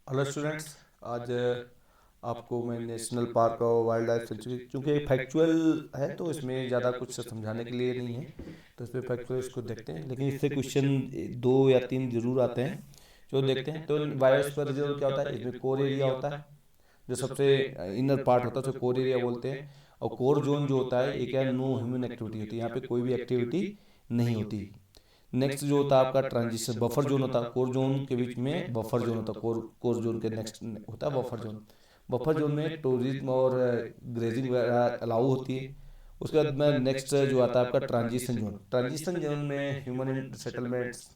Hello students. आज आपको मैं नेशनल पार्क और वाइल्ड लाइफ सेंचुरी, क्योंकि फैक्चुअल है तो इसमें ज़्यादा कुछ समझाने के लिए नहीं है, तो इसमें फैक्चुअल इसको देखते हैं। लेकिन इससे क्वेश्चन दो या तीन जरूर आते हैं जो देखते हैं। तो बायोस्फीयर रिजर्व क्या होता है? इसमें कोर एरिया होता है, जो सबसे इनर पार्ट होता है उसे कोर एरिया बोलते हैं। और कोर जोन जो होता है, ये क्या है, नो ह्यूमन एक्टिविटी होती है, यहाँ पे कोई भी एक्टिविटी नहीं होती। नेक्स्ट जो होता है आपका ट्रांजिशन बफर जोन होता है, कोर जोन के बीच में बफर जोन होता है, कोर कोर जोन के नेक्स्ट होता है बफर जोन। बफर जोन में टूरिज्म और ग्रेजिंग वगैरह अलाउ होती है। उसके बाद में नेक्स्ट जो आता है आपका ट्रांजिशन जोन। ट्रांजिशन जोन में ह्यूमन सेटलमेंट्स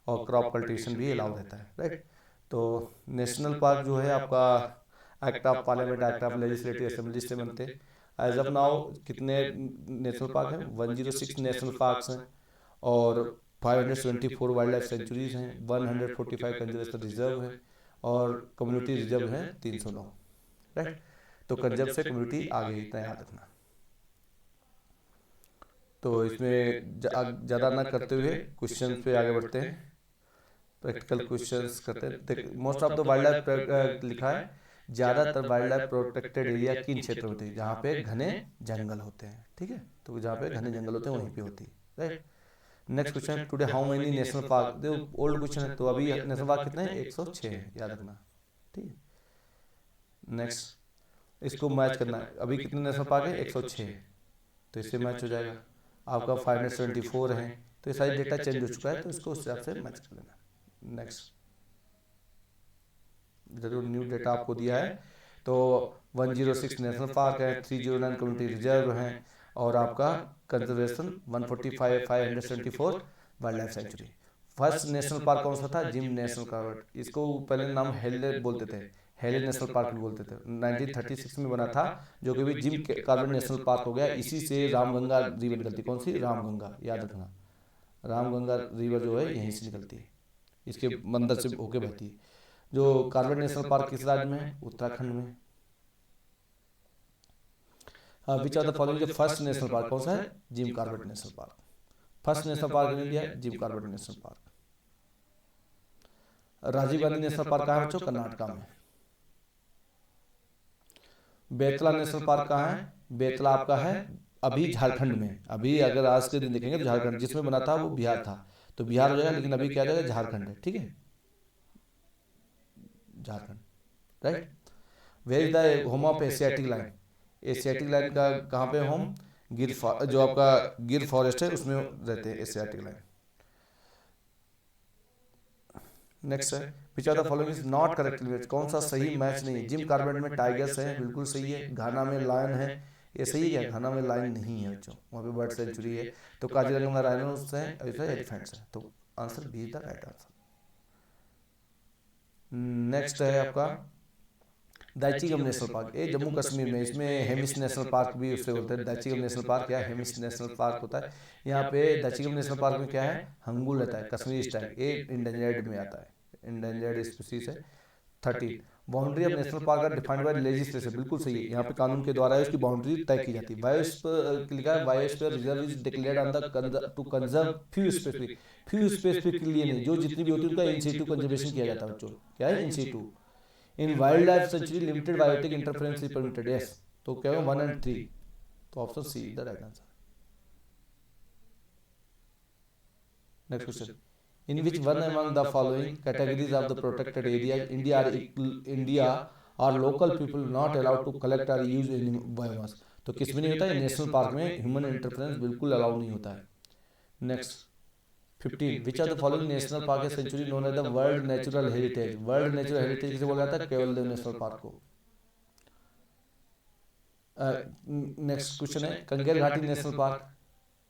और क्रॉप कल्टीवेशन भी अलाउ रहता है, राइट। तो नेशनल पार्क जो है आपका act of parliament, act of legislative assembly से बनते हैं। एज ऑफ नाउ कितने नेशनल पार्क हैं? 106 नेशनल पार्क्स हैं, और 574 वाइल्ड लाइफ सेंचुरीज हैं, 145 कंजर्वेशन रिजर्व है, और कम्युनिटी रिजर्व हैं 309, राइट। तो कंजर्व से कम्युनिटी आगे, इतना याद रखना। तो इसमें ज़्यादा ना करते हुए क्वेश्चन पे आगे बढ़ते हैं। प्रैक्टिकल क्वेश्चंस करते हैं। देख, most of the wild life लिखा है, ज़्यादातर वाइल्ड लाइफ प्रोटेक्टेड एरिया किन क्षेत्र में होती है? जहाँ पे घने जंगल होते हैं, ठीक है। तो जहाँ पे घने जंगल होते हैं वहीं पे होती है, राइट। नेक्स्ट क्वेश्चन है, today how many national park? देखो ओल्ड क्वेश्चन है, तो अभी नेशनल पार्क कितने हैं? 106 है, याद रखना, ठीक है। नेक्स्ट इसको मैच करना है, अभी कितने नेशनल पार्क है? 106, तो इससे मैच हो जाएगा। आपका 574 है, तो ये सारी डेटा चेंज हो चुका है, तो इसको उस हिसाब से मैच कर लेना। नेक्स्ट जरूर न्यू डेटा आपको दिया है, तो 106 नेशनल पार्क है, 309 कम्युनिटी रिजर्व हैं, और आपका conservation 145 574 wild life sanctuary. First national park कौन सा था? Gym national park. इसको पहले नाम हेले बोलते थे, हेले नेशनल पार्क भी बोलते थे। 1936 में बना था, जो कि भी जिम कार्बेट नेशनल पार्क हो गया। इसी से रामगंगा रिवर निकलती। कौन सी? रामगंगा, याद रखना। रामगंगा रिवर जो है यहीं से निकलती है, इसके मंदिर से होके बहती है। जो कार्बेट नेशनल पार्क किस राज्य में है? उत्तराखंड में। विच आर द फॉलोइंग, जो फर्स्ट नेशनल पार्क कौन सा है? Jim Corbett national park. First national park in India, Jim Corbett national park. Rajiv Gandhi national park कहाँ है बच्चों? कर्नाटका में। बेतला नेशनल पार्क कहाँ है? बेतला आपका है अभी झारखंड में। अभी अगर आज के दिन देखेंगे तो झारखंड, जिसमें बना था वो बिहार था, तो बिहार हो जाएगा, लेकिन अभी क्या जाएगा? झारखंड है, ठीक है, Jharkhand, right. Where is the home of Asiatic lion? Asiatic lion का कहाँ पे होम? जो आपका गिर फॉरेस्ट है उसमें रहते हैं एशियाटिक लाइन। नेक्स्ट है, which are the following is not correctly match? कौन सा सही मैच नहीं है? जिम कार्बेट में टाइगर्स है, बिल्कुल सही है। घाना में लायन है, ये सही है क्या? घाना में लायन नहीं है बच्चों, वहाँ पे बर्ड सेंचुरी है। तो काजीरंगा में राइनोस है, ऐसा एलिफेंट्स है, तो answer B is the right answer. Next है आपका दाइचिगम नेशनल पार्क, ये जम्मू कश्मीर में। इसमें हेमिस नेशनल पार्क भी उससे बोलते हैं। दाइचिगम नेशनल पार्क या हेमिस नेशनल पार्क होता है। यहाँ पे दाइचिगम नेशनल पार्क में क्या है? हंगुल रहता है, कश्मीरी स्टाइल। ये इंडेंजर्ड में आता है, इंडेंजर्ड स्पीसीज है। 13, boundary of national park are defined by legislation, बिल्कुल सही है। यहाँ पे कानून के द्वारा उसकी बाउंड्री तय की जाती है। बायोस्फीयर लिखा है, biosphere reserve is declared on the two conserve few specific, few specific के लिए नहीं, जो जितनी भी होती है उनका इन सीटू कंजर्वेशन किया जाता है बच्चों। क्या है? In situ. In wild life sanctuary limited biotic interference is permitted, yes. तो क्या है? 1 and 3, तो option C is the right answer. Next question, in which one among the following categories of the protected area India are local people not allowed to collect or use any biomass? तो किस में नहीं होता है? National park में human interference बिल्कुल allow नहीं होता है। Next 15, which are the following national park है sanctuary known as the world natural heritage? World natural heritage किसे बोला जाता है? केवल देव नेशनल पार्क को। नेक्स्ट क्वेश्चन है, कंगेर घाटी नेशनल पार्क,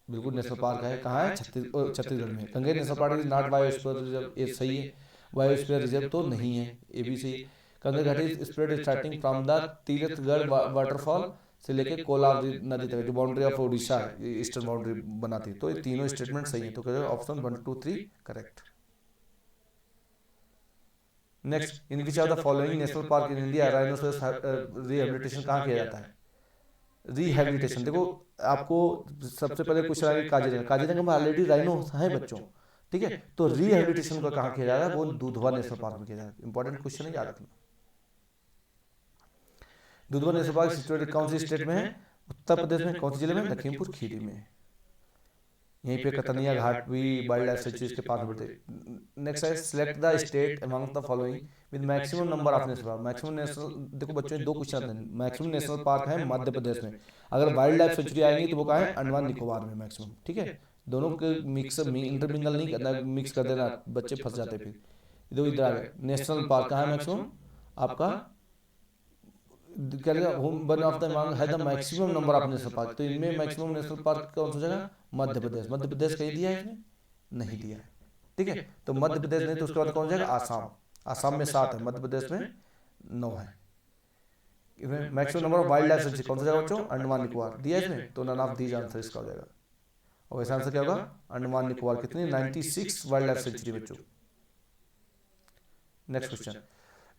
बिल्कुल नेशनल पार्क है। कहाँ है? छत्तीसगढ़ में। Kanger national park is not biosphere reserve, ये सही है। बायोस्फीयर रिजर्व तो नहीं है, ये भी सही है। कंगेर घाटी spread starting from the Tirathgarh waterfall से लेके कोलाब नदी तक, जो बाउंड्री ऑफ उड़ीसा है, ईस्टर्न बाउंड्री बनाती है। तो ये तीनों स्टेटमेंट सही है, तो करेगा option 1 2 3 correct. Next, in which are the following national park in India rhinoceros rehabilitation कहाँ किया जाता है? रिहेबिलिटेशन देखो, आपको सबसे पहले क्वेश्चन आएगा काजीरंगा। काजीरंगा में ऑलरेडी राइनो है बच्चों, ठीक है। तो रिहेबिलिटेशन का कहाँ किया जा रहा है, वो दुधवा नेशनल पार्क में किया जा रहा है। इंपॉर्टेंट क्वेश्चन है, याद रखना। दुधवा नेशनल पार्क सिचुएटेड कौन सी स्टेट में है, उत्तर प्रदेश में। कौन सी जिले में, लखीमपुर खीरी में। यहीं पे कतनिया घाट भी वाइल्ड लाइफ सेंचुरी के पास में पड़ते। नेक्स्ट है, select the state among the following with maximum number of national park. Maximum national, देखो बच्चों दो क्वेश्चन आते हैं। मैक्सिमम नेशनल पार्क है मध्य प्रदेश में, अगर वाइल्ड लाइफ सेंचुरी आएंगी तो वो कहाँ है, अंडमान निकोबार में मैक्सिमम। ठीक है, दोनों के मिक्स इंटरमिंगल नहीं करना, मिक्स कर देना, बच्चे फंस जाते फिर। इधर इधर आ गए। नेशनल पार्क कहाँ है मैक्सिमम, आपका वन ऑफ द अमंग है the maximum number of national park. तो इनमें मैक्सिमम नेशनल पार्क कौन सा जगह, मध्य प्रदेश। मध्य प्रदेश कहीं दिया है इसमें, नहीं दिया है। ठीक है, तो मध्य प्रदेश नहीं, तो उसके बाद कौन सा जगह, आसाम। आसाम में 7 है, मध्य प्रदेश में 9 है। Maximum number of wild life sanctuary कौन सा जगह बच्चों, अंडमान निकोबार दिया है इसमें, तो नन ऑफ दीज आंसर इसका हो जाएगा। और वैसा आंसर क्या होगा, अंडमान निकोबार। कितनी, 96 वाइल्ड लाइफ सेंचुरी बच्चों। Next question,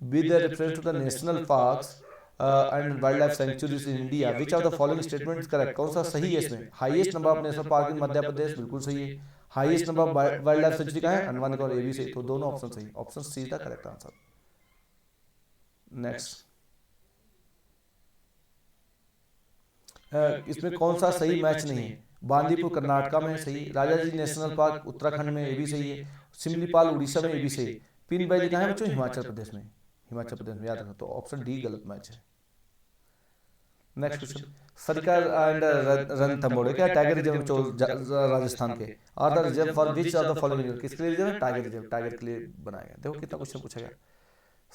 with reference to the national parks and wild life sanctuaries in India which of the following statements correct. कौन सा सही है इसमें, highest number of national park in Madhya Pradesh, बिल्कुल सही है। Highest number of wild life sanctuary का है, अंडमान निकोबार, ये भी सही। तो दोनों ऑप्शन सही, option C is the correct answer. Next, इसमें कौन सा सही मैच नहीं है, बांदीपुर कर्नाटका में सही, राजाजी नेशनल पार्क उत्तराखंड में, ये भी सही है। सिमलीपाल उड़ीसा में, ये भी सही। पिन वैली कहाँ है बच्चों, हिमाचल प्रदेश में। हिमाचल प्रदेश में, याद रखना। तो ऑप्शन डी गलत मैच है। नेक्स्ट क्वेश्चन, सरकार एंड रणथंभौर क्या टाइगर रिजर्व राजस्थान के, और the reserve for which of the following, किसके लिए रिजर्व है, टाइगर रिजर्व, टाइगर के लिए बनाया गया। देखो कितना क्वेश्चन पूछा गया।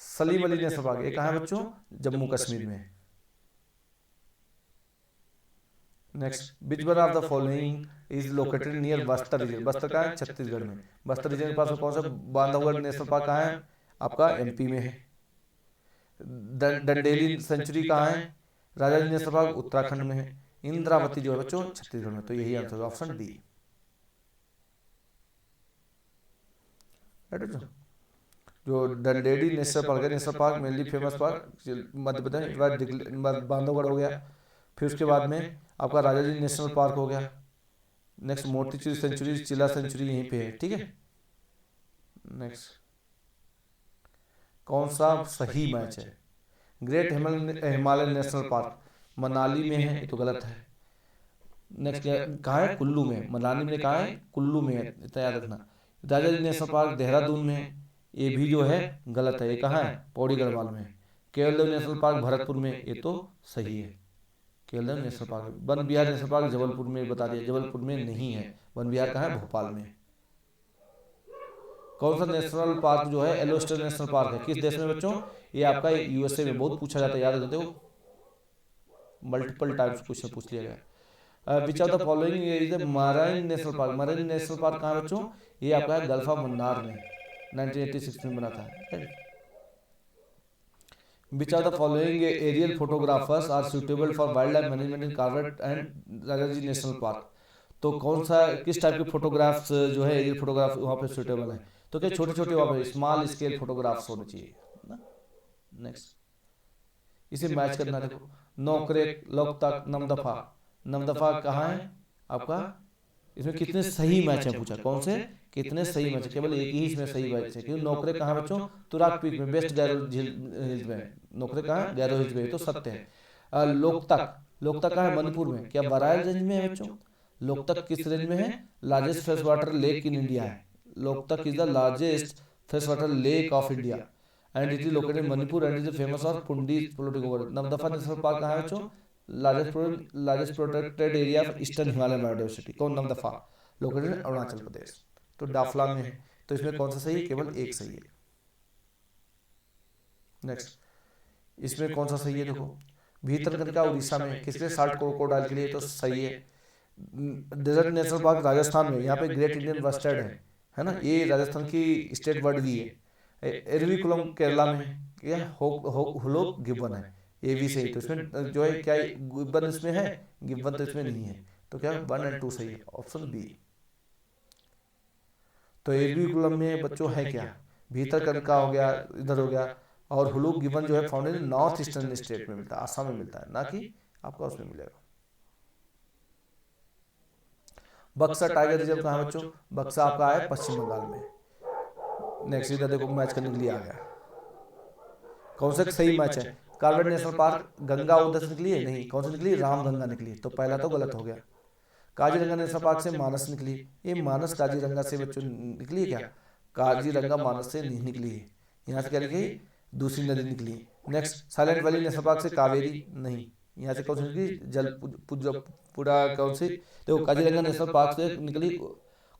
सलीम अली नेशनल पार्क ये कहाँ है बच्चों, जम्मू कश्मीर में। Next, which one of the following is located near Bastar region. Bastar कहाँ है, छत्तीसगढ़ में। बस्तर रीजन के पास में कौन सा बांधवगढ़ नेशनल पार्क कहाँ है, आपका एमपी में है। डंडेली सेंचुरी कहाँ है, राजाजी नेशनल पार्क उत्तराखंड में है। इंद्रावती जो है बच्चों छत्तीसगढ़ में। तो यही आंसर है, ऑप्शन डी। जो डंडेली नेशनल पार्क है, national park mainly famous park Madhya Pradesh, Bandhavgarh हो गया। फिर उसके बाद में आपका राजाजी नेशनल पार्क हो गया। नेक्स्ट, मोतीचूर सेंचुरी, चिला सेंचुरी यहीं पे है। ठीक है, नेक्स्ट, कौन सा सही मैच है, great Himalaya national park Manali में है, ये तो गलत है। नेक्स्ट, कहाँ है, कुल्लू में। मनाली में कहाँ है, कुल्लू में है, इतना याद रखना। राजाजी नेशनल पार्क देहरादून में है, ये भी जो है गलत है। ये कहाँ है, पौड़ी गढ़वाल में है। केवल नेशनल पार्क भरतपुर में, ये तो सही है। केवल नेशनल पार्क, वन विहार नेशनल पार्क जबलपुर में, बता दिया जबलपुर में नहीं है। वन विहार कहाँ है, भोपाल में। कौन सा नेशनल पार्क जो है, येलोस्टोन नेशनल पार्क है, किस देश में बच्चों, ये आपका यूएसए में। बहुत पूछा जाता है, याद रखते हो, मल्टीपल टाइम्स क्वेश्चन पूछ लिया गया। विच of the following is the marine national park. Marine national park कहाँ है बच्चों, ये आपका है गल्फ ऑफ मन्नार में, 1986 में बना था। Which of the following aerial photographers are suitable for wildlife management in Corbett and Rajaji national park. तो कौन सा, किस टाइप के फोटोग्राफ्स जो है एरियल फोटोग्राफ वहाँ पे सुटेबल है, तो क्या छोटे छोटे वहाँ पे स्मॉल स्केल फोटोग्राफ्स होने चाहिए ना। नेक्स्ट, इसे मैच करना। देखो, नौकरेक, लोकतक, नमदफा। नमदफा कहाँ है आपका, इसमें कितने सही मैच है पूछा, कौन से कितने सही मैच है, केवल एक ही इसमें सही मैच है। क्योंकि नौकरे कहाँ बच्चों, तुराग पीक में, वेस्ट गैरो हिल्स में। नौकरे कहाँ है, गैरो हिल्स में, तो सत्य है। लोकतक, लोकतक कहाँ है, मणिपुर में। क्या बराइल रेंज में है बच्चों, लोकतक किस रेंज में है, largest fresh water lake in India है। Loktak is the largest fresh water lake of India and it is located in Manipur and is famous for phumdi floating over. Namdapha national park कहाँ है बच्चों, largest protected area of eastern Himalaya biodiversity. कौन, Namdapha, located Arunachal Pradesh, तो डाफला में है। तो इसमें कौन सा सही है, केवल एक सही है। नेक्स्ट, इसमें कौन सा सही है, देखो, भीतरकनिका उड़ीसा में, किसके, साल्ट क्रोकोडाइल के लिए, तो सही है। डेजर्ट नेशनल पार्क राजस्थान में, यहाँ पे ग्रेट इंडियन बस्टर्ड है ना, ये राजस्थान की स्टेट बर्ड भी है। एरविकुलम केरला में क्या, हुलोक गिब्बन है, ये भी सही। तो इसमें जो है क्या, गिब्बन इसमें है, गिब्बन तो इसमें नहीं है। तो क्या 1 और 2 सही है, ऑप्शन बी। तो एरविकुलम में बच्चों है क्या, भीतरकनिका हो गया, इधर हो गया। और हुलूक गिब्बन जो है found in north eastern state में मिलता है, आसाम में मिलता है, ना कि आपका उसमें मिलेगा। बक्सा टाइगर रिजर्व कहाँ है बच्चों? बक्सा आपका है पश्चिम बंगाल में। नेक्स्ट इधर देखो मैच करने के लिए आ गया, कौन सा सही मैच है? कॉर्बेट नेशनल पार्क, गंगा उधर से निकली है नहीं, कौन सी निकली? रामगंगा निकली, तो पहला तो गलत हो गया। काजीरंगा नेशनल पार्क से मानस निकली, ये मानस काजीरंगा से बच्चों निकली है क्या? काजीरंगा मानस से नहीं निकली है, यहाँ से क्या निकली? दूसरी नदी निकली। Next silent valley national park से कावेरी नहीं, यहाँ से कौन सी निकली? पूरा कौन सी? देखो काजीरंगा नेशनल पार्क से निकली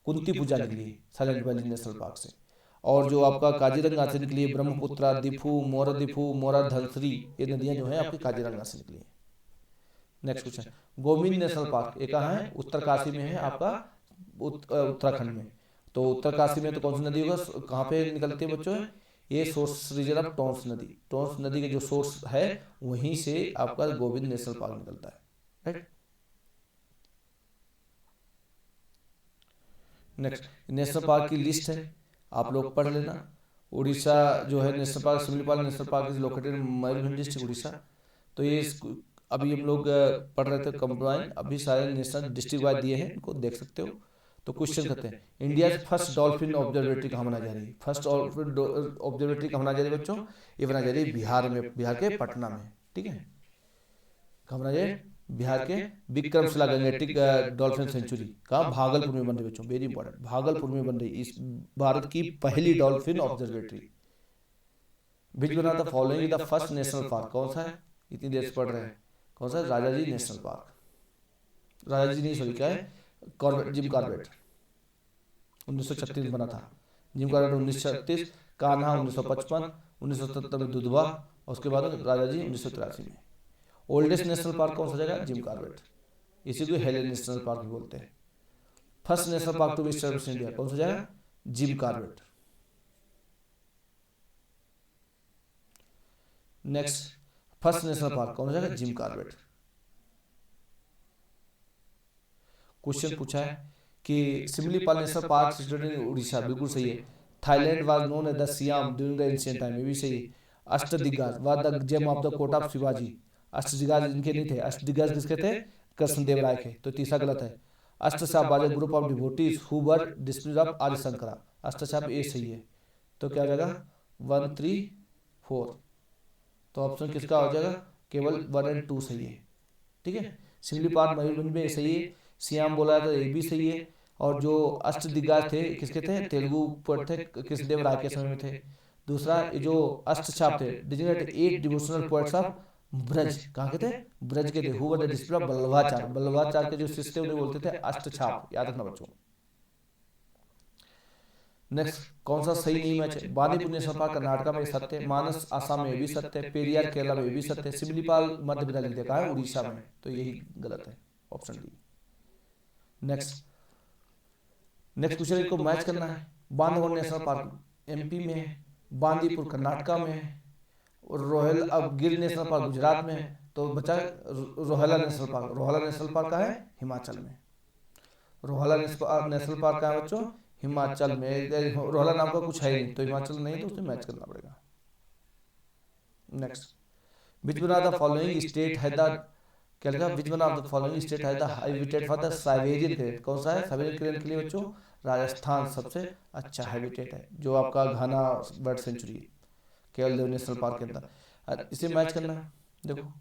कुंती पूजा निकली साइलेंट वैली नेशनल पार्क से। और जो आपका काजीरंगा से निकली है ब्रह्मपुत्रा, दिफू, मोरा धनसरी, ये नदियाँ जो हैं आपकी काजीरंगा से निकली है। Next question, Govind national park ये कहाँ है? उत्तरकाशी में है आपका, उत्तराखंड में। तो उत्तरकाशी में तो कौन सी नदी होगा, कहाँ पे निकलती है बच्चों? ये सोर्स रीजन ऑफ टोंस नदी, टोंस नदी के जो सोर्स है वहीं से आपका गोविंद नेशनल पार्क निकलता है, राइट। नेक्स्ट नेशनल पार्क की लिस्ट है, आप लोग पढ़ लेना। उड़ीसा जो है national park, Simlipal national park is located in Mayurbhanj district Orissa. तो ये अभी हम लोग पढ़ रहे थे कंबाइन, अभी सारे नेशनल डिस्ट्रिक्ट वाइज दिए हैं, इनको देख सकते हो। तो क्वेश्चन करते हैं, इंडिया फर्स्ट डॉल्फिन ऑब्जर्वेटरी कहाँ बनाई जा रही है? फर्स्ट ऑब्जर्वेटरी कहाँ बनाई जा रही है बच्चों? ये बनाई जा रही है बिहार में, बिहार के पटना में, ठीक है। कहाँ बनाई जाए? बिहार के विक्रमशिला गंगेटिक डॉल्फिन सेंचुरी कहाँ? भागलपुर में बन रही बच्चों, वेरी इंपॉर्टेंट, भागलपुर में बन रही इस भारत की पहली dolphin observatory. Which one of the following the first national park, कौन सा है? इतनी देर से पढ़ रहे हैं, कौन सा? राजा जी नेशनल पार्क, राजा जी नहीं सॉरी क्या है? कॉर्बेट, जिम कॉर्बेट 1936 में बना था, जिम कॉर्बेट 1936, कान्हा 1955, 1977 में दुधवा, और उसके बाद राजा जी 1983 में। ओल्डेस्ट नेशनल पार्क कौन सा जगह? जिम कॉर्बेट, इसी को हेलेन नेशनल पार्क भी बोलते हैं। First national park to be established in India, कौन सा जगह? Jim Corbett. Next first national park कौन सा जगह? Jim Corbett. क्वेश्चन पूछा है कि Simlipal national park situated in Orissa, बिल्कुल सही है। Thailand was known as the Siam during the ancient time, ये भी सही है। Ashtadiggaj were the gem of the court of Shivaji, Ashtadiggaj इनके नहीं थे, अष्टदिग्गज किसके थे? कृष्णदेव राय के, तो तीसरा गलत है। Ashtasap was a group of devotees who were disciples of Adi Shankara, अष्टसाप ये सही है। तो क्या हो जाएगा? 1 3 4, तो ऑप्शन किसका हो जाएगा? केवल 1 और 2 सही है, ठीक है। सिमलीपाल मयूरभंज में सही है, सियाम बोला तो ये भी सही है। और जो अष्टदिग्गज थे किसके थे? तेलुगु पोएट थे, कृष्णदेव राय के समय में थे। दूसरा जो अष्टछाप थे, designated 8 devotional poets of Braj, कहाँ के थे? ब्रज के थे। Who were the disciple of Vallabhacharya, Vallabhacharya के जो शिष्य थे उन्हें बोलते थे अष्टछाप, याद रखना बच्चों। नेक्स्ट कौन सा सही नहीं मैच है? बांदीपुर नेशनल पार्क कर्नाटक में सत्य है, मानस आसाम में भी सत्य है, पेरियार केरला में भी सत्य है, सिमलीपाल मध्य प्रदेश लिख देखा है उड़ीसा में, तो यही गलत है, option D. Next next question को मैच करना है। बांधवगढ़ नेशनल पार्क एमपी में है, बांदीपुर कर्नाटका में है, और रोहल अब गिर नेशनल पार्क गुजरात में है। तो बचा रोहला नेशनल पार्क, रोहला नेशनल पार्क का है हिमाचल में। रोहला नेशनल पार्क का है बच्चों हिमाचल में, रोहला नाम का कुछ है ही नहीं, तो हिमाचल नहीं, तो उसमें मैच करना पड़ेगा। Next which one of the following state है द, क्या लिखा? Which one of the following state है the habitat for the Siberian crane, कौन सा है? साइबेरियन क्रेन के लिए बच्चों राजस्थान सबसे अच्छा हैबिटेट है, जो आपका घना बर्ड सेंचुरी केवल देव नेशनल पार्क के अंदर। इसे मैच करना है। देखो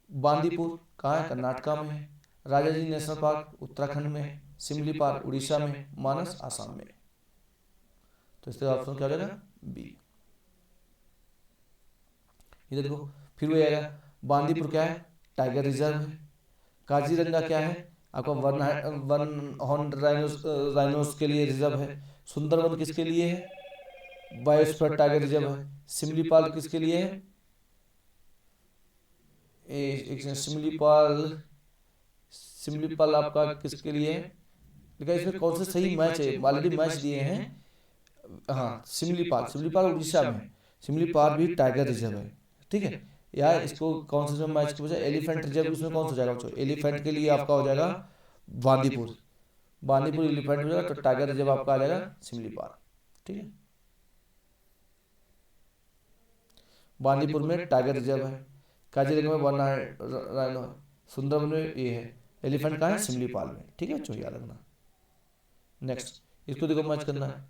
बांदीपुर कहाँ है? कर्नाटका में है, राजा जी नेशनल पार्क उत्तराखंड में है, सिमलीपाल उड़ीसा में, मानस आसाम में। तो इसका ऑप्शन क्या हो जाएगा? बी। इधर देखो फिर वही आएगा, बांदीपुर क्या है? टाइगर रिजर्व है। काजीरंगा क्या है? आपका वन हॉर्न राइनोस के लिए रिजर्व है। सुंदरवन किसके लिए है? बायोस्फीयर टाइगर रिजर्व है। सिमलीपाल किसके लिए है? सिमलीपाल, सिमलीपाल आपका किसके लिए है? देखा इसमें कौन सा सही मैच है, ऑलरेडी मैच दिए हैं। हाँ सिमलीपाल, सिमलीपाल उड़ीसा में, सिमलीपाल भी टाइगर रिजर्व है, ठीक है। यार इसको कौन सा मैच की वजह, एलिफेंट रिजर्व उसमें कौन सा जाएगा? एलिफेंट के लिए आपका हो जाएगा बांदीपुर, बांदीपुर एलिफेंट हो जाएगा, तो टाइगर रिजर्व आपका आ जाएगा सिमलीपाल, ठीक है। बांदीपुर में टाइगर रिजर्व है, काजीरंगा में वन राइनो है, सुंदरबन में ये है, एलिफेंट कहाँ है? सिमलीपाल में, ठीक है बच्चों याद रखना। नेक्स्ट इसको देखो मैच करना है,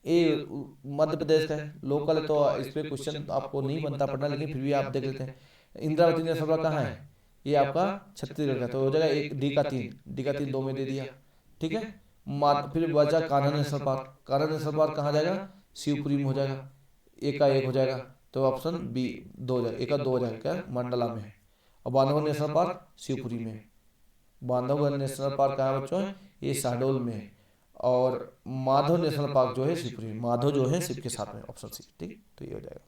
ये मध्य प्रदेश का है, लोकल है, तो इस पे क्वेश्चन आपको नहीं बनता पढ़ना, लेकिन फिर भी आप देख लेते हैं। इंद्रावती नेशनल पार्क कहाँ है, ये आपका छत्तीसगढ़ का, तो हो जाएगा एक डी का 3, डी का 3 दो में दे दिया, ठीक है। फिर बचा Kanha national park, Kanha national park कहाँ जाएगा, शिवपुरी में हो जाएगा, एक का एक हो जाएगा, तो ऑप्शन बी 2 हो जाएगा, एक का 2 हो जाएगा, क्या मंडला में है। और बांधवगढ़ नेशनल पार्क शिवपुरी में है, बांधवगढ़ नेशनल पार्क कहाँ है बच्चों, ये शहडोल में है। और माधव नेशनल पार्क जो है शिवपुरी में, माधव जो है शिव के साथ में, ऑप्शन सी, ठीक, तो ये हो जाएगा।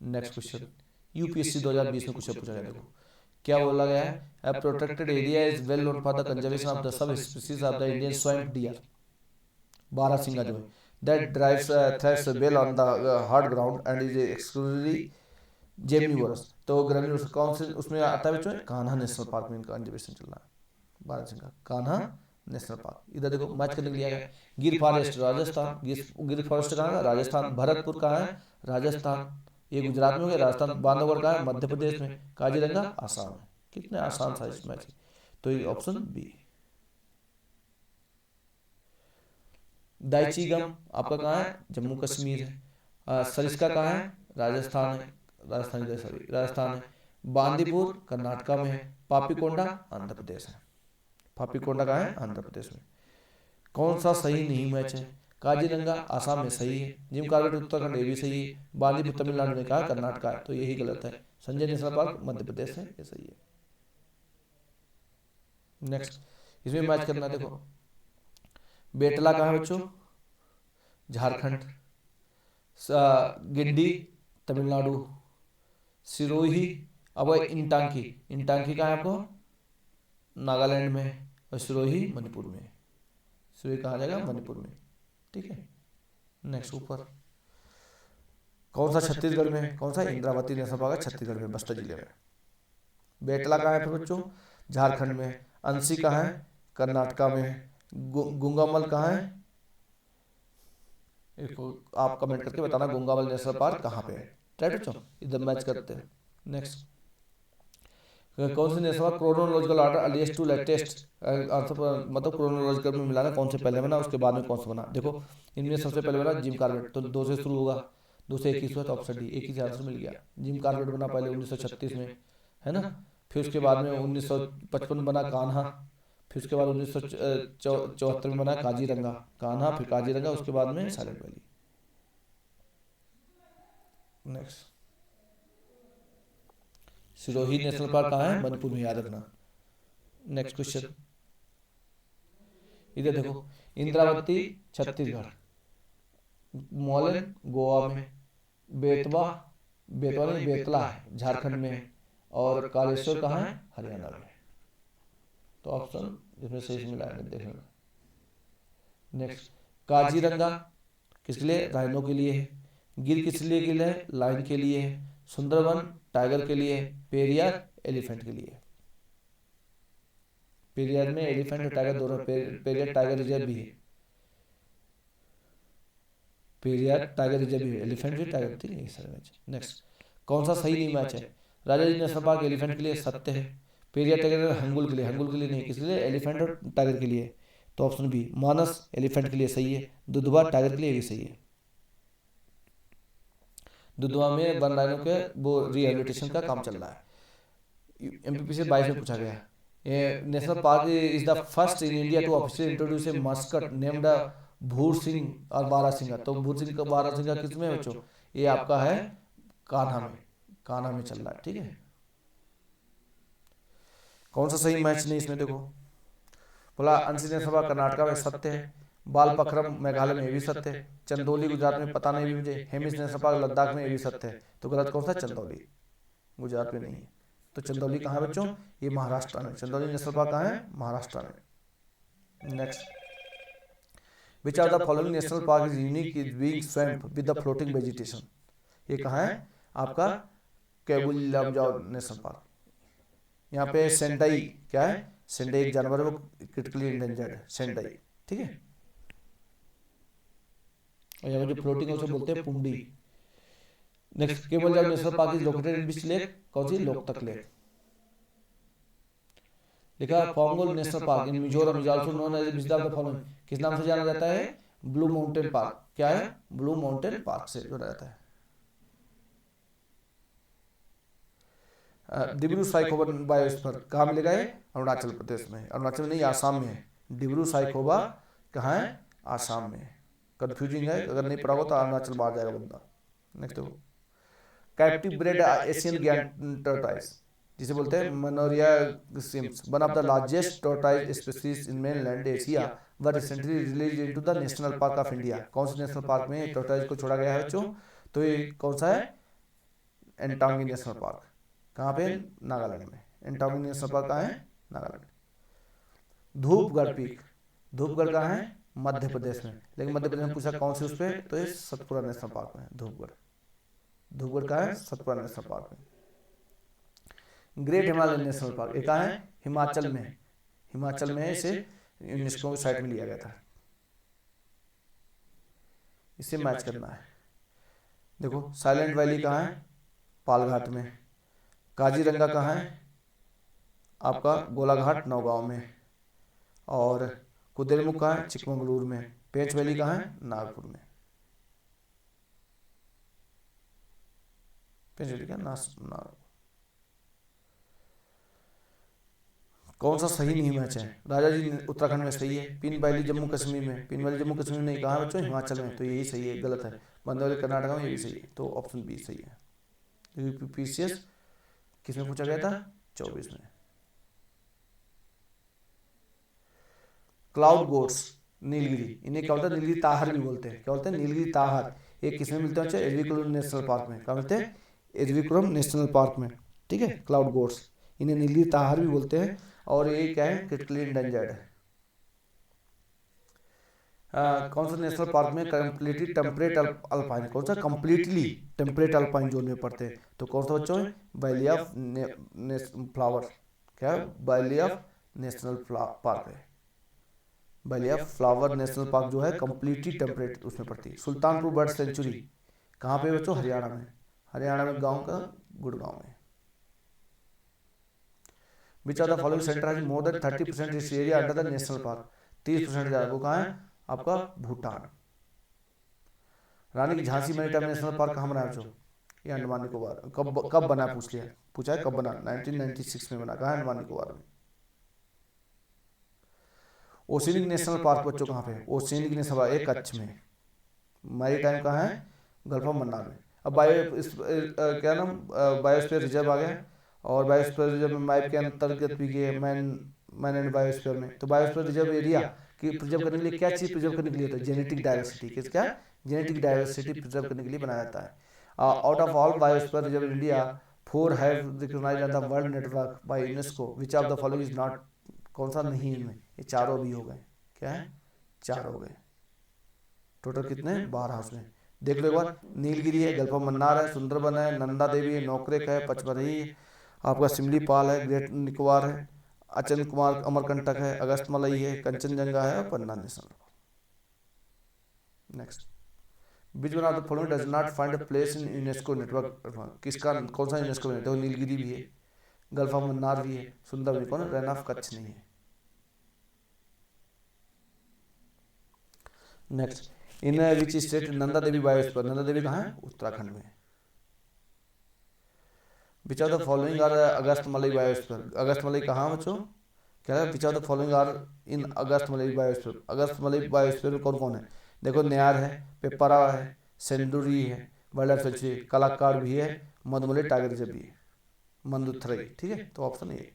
नेक्स्ट क्वेश्चन यूपीएससी 2020 में क्वेश्चन पूछा गया, देखो क्या बोला गया है, a protected area is well known for the conservation of the sub species of the Indian swamp deer, barasingha जो है, that drives threads well on the hard ground and is exclusively graminivorous, तो ग्रेमिनिवरस कौन से उसमें आता है बच्चों, Kanha national park में इनका कंजर्वेशन चल रहा है, बारहसिंगा कान्हा नेशनल पार्क। इधर देखो मैच करने के लिए आया, गिर फॉरेस्ट राजस्थान, गिर फॉरेस्ट कहाँ है, राजस्थान, भरतपुर कहाँ है, राजस्थान, ये गुजरात में हो गया, राजस्थान, बांधवगढ़ कहाँ है, मध्य प्रदेश में, काजीरंगा आसाम है। कितने आसान था इस मैच, तो ये ऑप्शन बी। दाइचीगम आपका कहाँ है, जम्मू कश्मीर है। सरिस्का कहाँ है, राजस्थान है, राजस्थान सॉरी राजस्थान है। बांदीपुर कर्नाटका में है। पापीकोंडा आंध्र प्रदेश है, पापीकोंडा कहाँ है, आंध्र प्रदेश में। कौन सा सही नहीं मैच है, काजीरंगा आसाम में सही है, जिम कॉर्बेट उत्तराखंड ये भी सही है, बांदीपुर तमिलनाडु में कहा कर्नाटका है, तो यही गलत है। संजय नेशनल पार्क मध्य प्रदेश है, ये सही है। नेक्स्ट इसमें मैच करना, देखो बेटला कहाँ है बच्चों, झारखंड, गिंडी तमिलनाडु, सिरोही, अब इंटांकी, इंटांकी कहाँ है आपको, नागालैंड में, और सिरोही मणिपुर में, सिरोही कहाँ जाएगा, मणिपुर में, ठीक है। नेक्स्ट ऊपर कौन सा छत्तीसगढ़ में, कौन सा इंद्रावती नेशनल पार्क है छत्तीसगढ़ में, बस्तर जिले में। बेटला कहाँ है फिर बच्चों, झारखंड में। अंसी कहाँ है, कर्नाटका में। गुंगामल कहाँ है, इसको आप कमेंट करके बताना गुंगामल नेशनल पार्क कहाँ पे है, राइट बच्चों, इधर मैच करते हैं। नेक्स्ट कौन से national park chronological order earliest to latest answer, मतलब क्रोनोलॉजिकल में मिलाना, कौन से पहले बना उसके बाद में कौन सा बना। देखो इनमें सबसे पहले बना जिम कॉर्बेट, तो 2 से शुरू होगा, 2 से 21 हुआ, तो ऑप्शन डी 21 आंसर मिल गया। जिम कॉर्बेट बना पहले 1936 में, है ना। फिर उसके बाद में 1955 बना कान्हा, फिर उसके बाद 1974 में बना काजीरंगा, कान्हा फिर काजीरंगा, उसके बाद में silent valley. Next Sirohi national park कहाँ है, मणिपुर में, याद रखना। नेक्स्ट क्वेश्चन इधर देखो, इंद्रावती छत्तीसगढ़, मोलन गोवा में, बेतवा, बेतवा नहीं बेतला है झारखंड में, और कालेश्वर कहाँ है, हरियाणा में। तो ऑप्शन इसमें सही से मिलाएंगे, देख लेना। नेक्स्ट काजीरंगा किसके लिए, राइनो के लिए है। गिर किस लिए के लिए, लाइन के लिए है। सुंदरवन टाइगर के लिए, पेरियार एलिफेंट के लिए। पेरियार में एलिफेंट और टाइगर दोनों, पेरियार टाइगर रिजर्व भी है, पेरियार टाइगर रिजर्व भी है, एलिफेंट भी टाइगर, ठीक है सर मैच। नेक्स्ट कौन सा सही नहीं मैच है, राजा जी नेशनल पार्क एलिफेंट के लिए सत्य है, पेरियार टाइगर हंगुल के लिए, हंगुल के लिए नहीं, किसके लिए, एलिफेंट और टाइगर के लिए, तो ऑप्शन बी। मानस एलिफेंट के लिए सही है, दुधवा टाइगर के लिए भी सही है। दुधवा में वन राइनो के वो रिहेबिलिटेशन का काम चल रहा है, एमपीपी से 22 में पूछा गया है। National park is the first in India to officially introduce a mascot named Bhoor Singh और बारहसिंगा, तो भूर सिंह का बारहसिंगा किसमें है बच्चों, ये आपका है कान्हा में, कान्हा में चल रहा है, ठीक है। कौन सा सही मैच नहीं इसमें, देखो बोला अंशी नेशनल पार्क कर्नाटका में सत्य है, बालपक्रम मेघालय में ये भी सत्य है, चंदौली गुजरात में पता नहीं भी मुझे, हेमिस नेशनल पार्क लद्दाख में ये भी सत्य है, तो गलत कौन सा, चंदौली, गुजरात में नहीं है। तो चंदौली कहाँ है बच्चों, ये महाराष्ट्र में, चंदौली नेशनल पार्क कहाँ है, महाराष्ट्र में। Next which are the following national park is unique is being swamp with the floating vegetation, ये कहाँ है आपका, केबुल लमजाओ नेशनल पार्क। यहाँ पे सेंडाई क्या है, सेंडाई एक जानवर है, वो क्रिटिकली इंडेंजर्ड है, सेंडाई, ठीक है। और यहाँ पे जो फ्लोटिंग है उसे बोलते हैं phumdi. Next Keibul Lamjao national park is located in which lake, कौन सी, लोकतक लेक। लिखा Phawngpui national park in Mizoram is also known as which of the following, किस नाम से जाना जाता है? Blue mountain park. क्या है? ब्लू माउंटेन पार्क से जाना जाता है। डिब्रू साइखोवा बायोस्फीयर कहाँ मिलेगा? है अरुणाचल प्रदेश में, अरुणाचल नहीं आसाम में है। डिब्रू साइखोवा कहाँ है? आसाम में। कंफ्यूजिंग है, अगर नहीं पढ़ा होगा तो अरुणाचल बाहर जाएगा बंदा। नेक्स्ट देखो, captive bred Asian giant tortoise जिसे बोलते हैं Manouria emys, one of the largest tortoise species in mainland Asia were recently release into the national park of India. कौन से नेशनल पार्क में टॉर्टोइज को छोड़ा गया है बच्चों? तो ये कौन सा है? एंटोंगी नेशनल पार्क। कहाँ पे? नागालैंड में। एंटोंगी नेशनल पार्क कहाँ है? नागालैंड। धूपगढ़ पीक, धूपगढ़ कहाँ है? मध्य प्रदेश में। लेकिन मध्य प्रदेश में पूछा कौन सी उस पर, तो ये सतपुरा नेशनल पार्क में है धूपगढ़। धूपगढ़ कहाँ है? सतपुरा नेशनल पार्क में। ग्रेट हिमालयन नेशनल पार्क ये कहाँ है? हिमाचल में। हिमाचल में इसे यूनेस्को की साइट में लिया गया था। इसे मैच करना है। देखो साइलेंट वैली कहाँ है? पालघाट में। काजीरंगा कहाँ है? आपका गोलाघाट नौगांव में। और कुद्रेमुख कहाँ है? चिकमंगलूर में। पेंच वैली कहाँ है? नागपुर में। पेंच वैली क्या? नागपुर। कौन सा सही नहीं मैच है? राजा जी उत्तराखंड में सही है। पिन वैली जम्मू कश्मीर में। पिन वैली जम्मू कश्मीर में नहीं, कहाँ है बच्चों? हिमाचल में। तो यही सही है, गलत है। बंदे वाली कर्नाटक में, ये भी सही है। तो ऑप्शन बी सही है। यूपीपीसीएस किसमें पूछा गया था? 24 में। क्लाउड गोट्स नीलगिरी, इन्हें क्या बोलते हैं? नीलगिरी ताहर भी बोलते हैं। क्या बोलते हैं? नीलगिरी ताहर। ये किसमें मिलते हैं? अच्छा एरविकुलम नेशनल पार्क में। क्या मिलते हैं? एरविकुलम नेशनल पार्क में। ठीक है, क्लाउड गोट्स, इन्हें नीलगिरी ताहर भी बोलते हैं। और ये क्या है? क्रिटिकली इंडेंजर्ड है। कौन सा नेशनल पार्क में कंप्लीटली टेम्परेट अल्पाइन, कौन सा? कंप्लीटली टेम्परेट अल्पाइन जोन में पड़ते हैं। तो कौन सा बच्चों है? Valley of flower. क्या? वैली ऑफ नेशनल पार्क है। Valley of flower national park जो है कंप्लीटली टेम्परेट उसमें पड़ती है। सुल्तानपुर बर्ड सेंचुरी कहाँ पे बच्चों? हरियाणा में। हरियाणा में गांव का गुड़गांव में। Which are the following centre has more than 30% is area under the national park. 30% ज़्यादा, वो कहाँ है? आपका भूटान। रानी की झांसी मैरीटाइम नेशनल पार्क कहाँ बना है बच्चों? ये अंडमान निकोबार। कब बना पूछ लिया, पूछा है कब बना? 1996 में बना। कहाँ है? अंडमान निकोबार में। ओशिनिक नेशनल पार्क बच्चों कहाँ पे? ओशिनिक नेशनल पार्क एक कच्छ में। मैरीटाइम कहाँ है? गल्फ ऑफ मन्नार में। अब क्या नाम, बायोस्फीयर रिजर्व आ गया। और बायोस्फीयर रिजर्व में मैप के अंतर्गत भी गए मैन एंड बायोस्फीयर में। तो बायोस्फीयर रिजर्व एरिया की प्रिजर्व करने के लिए क्या चीज़ प्रिजर्व करने के लिए होता है? Genetic diversity. किस क्या? जेनेटिक डाइवर्सिटी प्रिजर्व करने के लिए बनाया जाता है। Out of all biosphere reserve in India 4 have recognised at the world network by UNESCO, which of the following is not, कौन सा नहीं इनमें? ये चारों भी हो गए। क्या है? 4 हो गए। टोटल कितने? 12 उसमें। देख लो एक बार, नीलगिरी है, गल्फ ऑफ मन्नार है, सुंदरबन है, नंदा देवी है, नौकरेक है, पचमढ़ी है, आपका सिमलीपाल है, ग्रेट निकोबार है, अचन कुमार अमरकंटक है, अगस्त मलई है, कंचनजंगा है और Panna national. Next, which one of the following does not find a place in UNESCO network. किसका कौन सा यूनेस्को में? देखो नीलगिरी भी है, गल्फ ऑफ मन्नार भी है, सुंदरबन कौन? रन ऑफ कच्छ नहीं है। Next, in which state Nanda Devi biosphere, Nanda Devi कहाँ है? उत्तराखंड में। Which of the following are Agastya Malai biosphere, Agastya Malai कहाँ बच्चों? क्या है? Which of the following are in Agastya Malai biosphere, Agastya Malai biosphere में कौन कौन है? देखो न्यार है, पेपरा है, सेंडुरी है, वाइल्ड लाइफ सेंचुरी, कलाकार भी है, मधुमलाई टाइगर रिजर्व भी है, मंदुथरई। ठीक है, तो option A.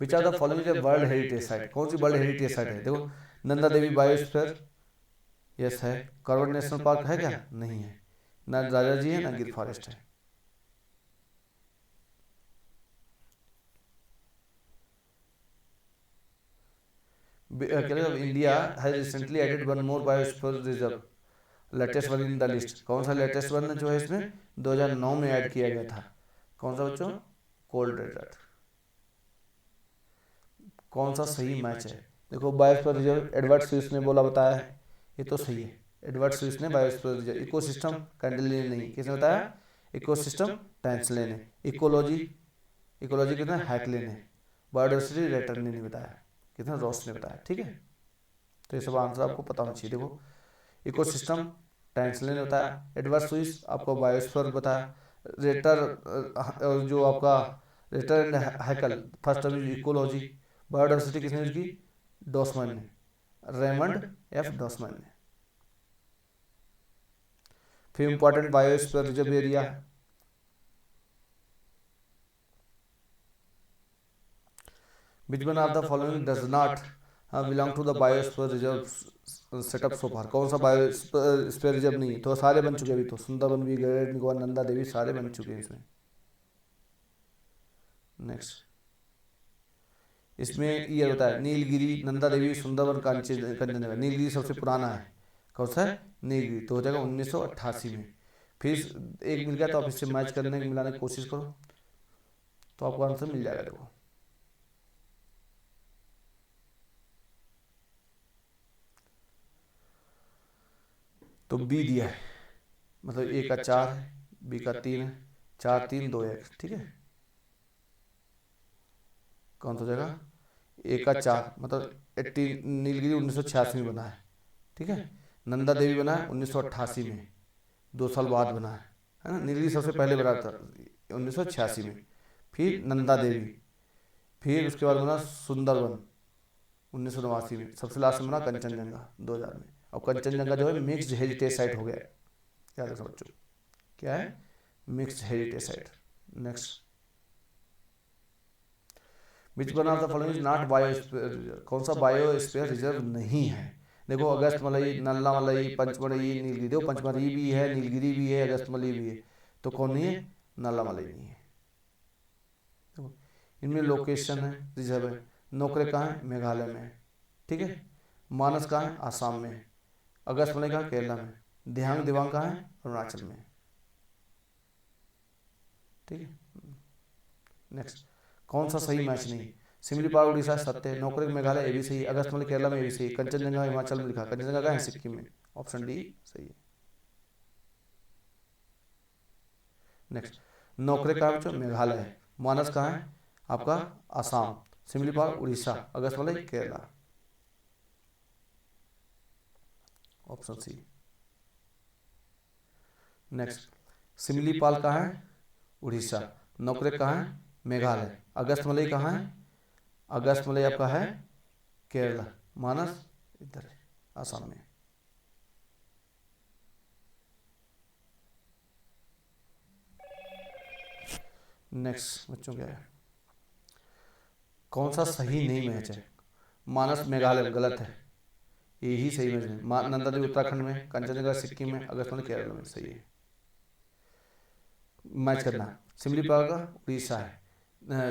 Which are the following is world heritage site, कौन सी वर्ल्ड हेरिटेज साइट है? देखो नंदा देवी बायोस्फीयर यस है। कॉर्बेट नेशनल पार्क है क्या? नहीं है। ना राजा जी है, ना गिर फॉरेस्ट है। India has recently added one more biosphere reserve, latest one in the list. कौन सा लेटेस्ट वन जो है इसमें? 2009 में ऐड किया गया था। कौन सा बच्चों? Cold desert. कौन सा सही मैच है? देखो बायोस्फीयर रिजर्व एडवर्ड स्विस ने बोला बताया है, ये तो सही है। एडवर्ड स्विस ने बायोस्फीयर रिजर्व। इकोसिस्टम कैंडले ने नहीं, किसने बताया? इकोसिस्टम टैंसले ने। इकोलॉजी, इकोलॉजी कितना? हैकले ने। बायोडाइवर्सिटी रेटर ने नहीं बताया, कितना? रॉस ने बताया। ठीक है, तो ये सब आंसर आपको पता होना चाहिए। देखो इकोसिस्टम टैंसले ने बताया, एडवर्ड स्विस आपको बायोस्फीयर बताया, रेटर जो आपका Reiter and Haeckel first term ecology. Biodiversity किसने यूज की? डॉसमैन ने, रेमंड एफ डॉसमैन ने। फिर important biosphere reserve area, which one of the following does not belong to the biosphere reserve set up so far? कौन सा biosphere reserve नहीं है? तो सारे बन चुके, अभी तो सुंदरबन भी, ग्रेट निकोबार, नंदा देवी सारे बन चुके हैं इसमें। नेक्स्ट, इसमें ये होता है नीलगिरी, नंदा देवी, सुंदरबन, कंचनजंगा। नीलगिरी सबसे पुराना है, कौन सा है? नीलगिरी, तो हो जाएगा 1988 में। फिर एक मिल गया, तो आप इससे मैच करने मिलाने की कोशिश करो तो आपको आंसर मिल जाएगा। देखो तो बी दिया है, मतलब ए का 4 है, बी का 3 है, 4 3 2 1। ठीक है, कौन सा हो जाएगा? ए का 4, मतलब 80। नीलगिरी 1986 में बना है। ठीक है, नंदा देवी बना है 1988 में, 2 साल बाद बना है ना। नीलगिरी सबसे पहले बना था 1986 में, फिर नंदा देवी, फिर उसके बाद बना सुंदरबन 1989 में, सबसे लास्ट में बना कंचनजंगा 2000 में। और कंचनजंगा जो है मिक्स्ड हेरिटेज साइट हो गया, याद रखना बच्चों, क्या है? Mixed heritage site. Next, which one of the following is not biosphere reserve? कौन सा बायोस्फीयर रिजर्व नहीं है? देखो अगस्तमलई, नल्लामलई, पंचमढ़ी, नीलगिरी। देखो पंचमढ़ी भी है, नीलगिरी भी है, अगस्तमलई भी है, तो कौन नहीं है? नल्लामलई नहीं है। देखो इनमें लोकेशन है, रिजर्व है। नोकरे कहाँ है? मेघालय में है। ठीक है, मानस कहाँ है? आसाम में है। अगस्तमलई कहाँ? केरला में। दिहांग दिवांग कहाँ है? अरुणाचल में। ठीक है, नेक्स्ट, कौन सा सही मैच नहीं? सिमलीपाल उड़ीसा सत्य है, नौकरी मेघालय ये भी सही, अगस्तमल केरला में ये भी सही, कंचनजंगा हिमाचल में लिखा, कंचनजंगा कहाँ है? सिक्किम में। ऑप्शन डी सही है। नेक्स्ट, नौकरी कहाँ बच्चों? मेघालय है। मानस कहाँ है? आपका Assam. Simlipal Orissa, Agasthyamala Kerala. Option C. Next, Simlipal कहाँ है? उड़ीसा। नौकरी कहाँ है? मेघालय। अगस्तमलई कहाँ है? अगस्तमलई आपका है केरला। मानस इधर है, आसाम में। नेक्स्ट बच्चों क्या है? कौन सा सही नहीं मैच है? मानस मेघालय में गलत है, यही सही मैच है। नंदा देवी उत्तराखंड में, कंचनजंगा सिक्किम में, अगस्तमलई केरला में, सही है। मैच करना, सिमलीपाल का उड़ीसा है,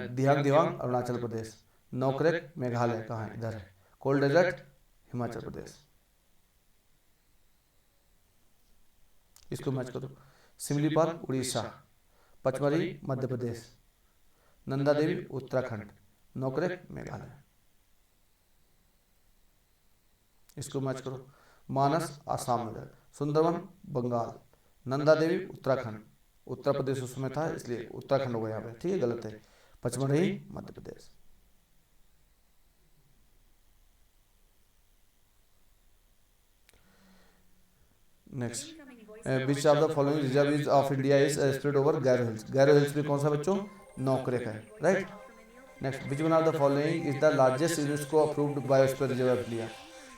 दिहांग दिवांग अरुणाचल प्रदेश, नौकरेक मेघालय कहाँ है? इधर है। Cold desert Himachal Pradesh. इसको मैच करो, सिमलीपाल उड़ीसा, पचमढ़ी मध्य प्रदेश, नंदा देवी उत्तराखंड, नौकरेक मेघालय। इसको मैच करो, मानस आसाम में, सुंदरबन बंगाल, नंदा देवी उत्तराखंड, उत्तर प्रदेश उसमें था इसलिए उत्तराखंड हो गया यहाँ पे। ठीक है, गलत है, Pachmarhi Madhya Pradesh. Next, which of the following reserve is of India is spread over Garo hills? Garo hills में कौन सा बच्चों? नौकरेक है, right. Next, which one of the following is the largest UNESCO approved biosphere reserve of India?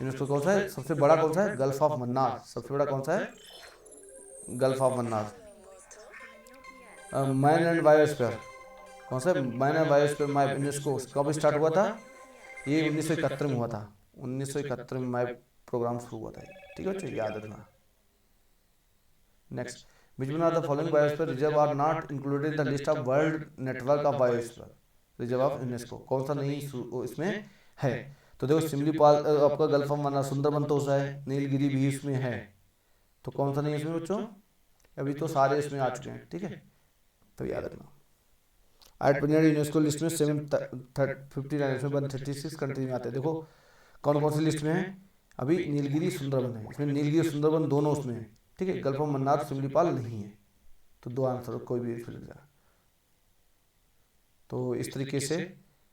UNESCO कौन सा है? सबसे बड़ा कौन सा है? Gulf of Mannar. सबसे बड़ा कौन सा है? Gulf of Mannar. Man and biosphere कौन सा है? Man and biosphere map UNESCO कब स्टार्ट हुआ था? ये 1971 में हुआ था। 1971 में मैप प्रोग्राम शुरू हुआ था। ठीक है बच्चों, याद रखना। Next, which one of the following biosphere reserve are not included in the list of world network of biosphere reserve of UNESCO? कौन सा नहीं इसमें है? तो देखो सिमलीपाल आपका गल्फ ऑफ मन्नार, सुंदरबन तो है, नीलगिरी भी इसमें है, तो कौन सा नहीं है इसमें बच्चों? अभी तो सारे इसमें आ चुके हैं। ठीक है, तो याद रखना। एट प्रेजेंट यूनेस्को लिस्ट में 759 इसमें 136 कंट्री में आते हैं। देखो कौन कौन सी लिस्ट में है? अभी नीलगिरी सुंदरबन है, इसमें नीलगिरी सुंदरबन दोनों उसमें है, ठीक है। गल्फ ऑफ मन्नार सिमलीपाल नहीं है, तो दो आंसर कोई भी फिल जाए। तो इस तरीके से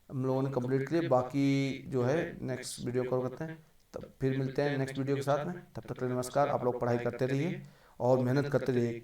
हम लोगों ने कंप्लीट किए, बाकी जो है नेक्स्ट वीडियो कवर करते हैं, तब फिर मिलते हैं नेक्स्ट वीडियो के साथ में। तब तक के लिए नमस्कार। आप लोग पढ़ाई करते रहिए और मेहनत करते रहिए।